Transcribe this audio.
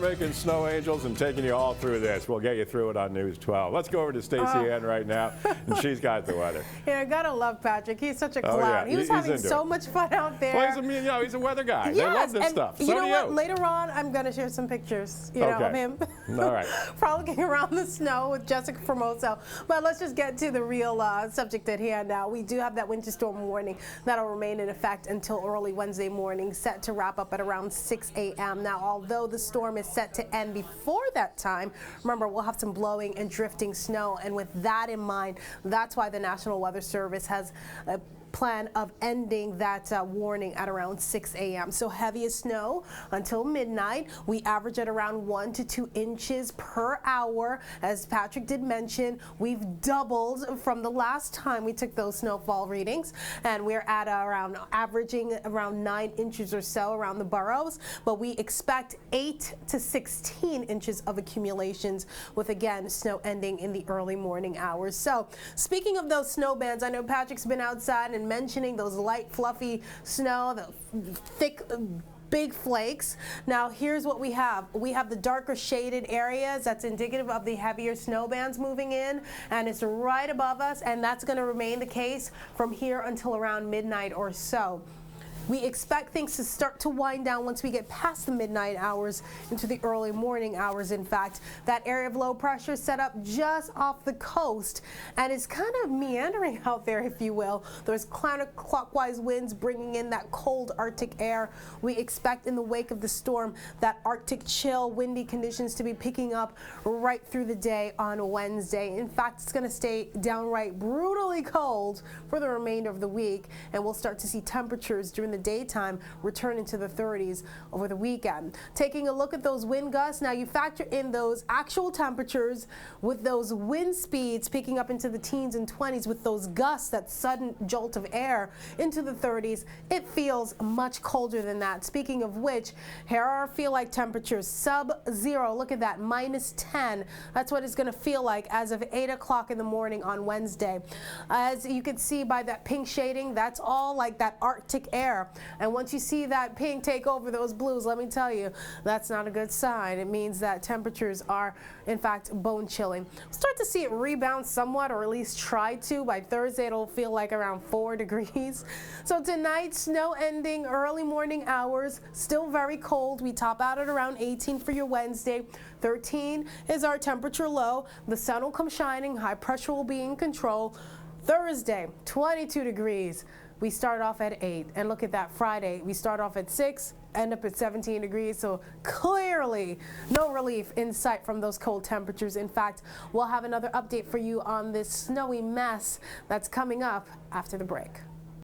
Making snow angels and taking you all through this. We'll get you through it on News 12. Let's go over to Stacey Ann right now, and she's got the weather. Yeah, I gotta love Patrick. He's such a clown. Yeah. He was having so much fun out there. Well, he's a weather guy. Yes, they love this and stuff. You So know do what? you. Later on, I'm gonna share some pictures, of him. All right. Frolicking around the snow with Jessica Formoso. But let's just get to the real subject at hand now. We do have that winter storm warning that'll remain in effect until early Wednesday morning, set to wrap up at around 6 a.m. Now, although the storm is set to end before that time, remember, we'll have some blowing and drifting snow, and with that in mind, that's why the National Weather Service has a plan of ending that warning at around 6 a.m. So heaviest snow until midnight. We average at around 1 to 2 inches per hour. As Patrick did mention, we've doubled from the last time we took those snowfall readings, and we're at around averaging around 9 inches or so around the boroughs, but we expect 8 to 16 inches of accumulations, with again snow ending in the early morning hours. So speaking of those snow bands, I know Patrick's been outside and mentioning those light fluffy snow, the thick big flakes. Now here's what we have. We have the darker shaded areas that's indicative of the heavier snow bands moving in, and it's right above us, and that's going to remain the case from here until around midnight or so. We expect things to start to wind down once we get past the midnight hours into the early morning hours. In fact, that area of low pressure set up just off the coast and is kind of meandering out there, if you will. There's counterclockwise winds bringing in that cold Arctic air. We expect in the wake of the storm that Arctic chill, windy conditions to be picking up right through the day on Wednesday. In fact, it's going to stay downright brutally cold for the remainder of the week, and we'll start to see temperatures during the daytime return into the 30s over the weekend. Taking a look at those wind gusts, now you factor in those actual temperatures with those wind speeds picking up into the teens and 20s with those gusts, that sudden jolt of air into the 30s. It feels much colder than that. Speaking of which, here are our feel-like temperatures, sub-zero. Look at that, -10. That's what it's going to feel like as of 8 o'clock in the morning on Wednesday. As you can see by that pink shading, that's all like that Arctic air. And once you see that pink take over those blues, let me tell you, that's not a good sign. It means that temperatures are, in fact, bone chilling. We'll start to see it rebound somewhat, or at least try to. By Thursday, it'll feel like around 4 degrees. So tonight, snow ending early morning hours, still very cold. We top out at around 18 for your Wednesday. 13 is our temperature low. The sun will come shining. High pressure will be in control. Thursday, 22 degrees. We start off at 8, and look at that, Friday, we start off at 6, end up at 17 degrees, so clearly no relief in sight from those cold temperatures. In fact, we'll have another update for you on this snowy mess that's coming up after the break.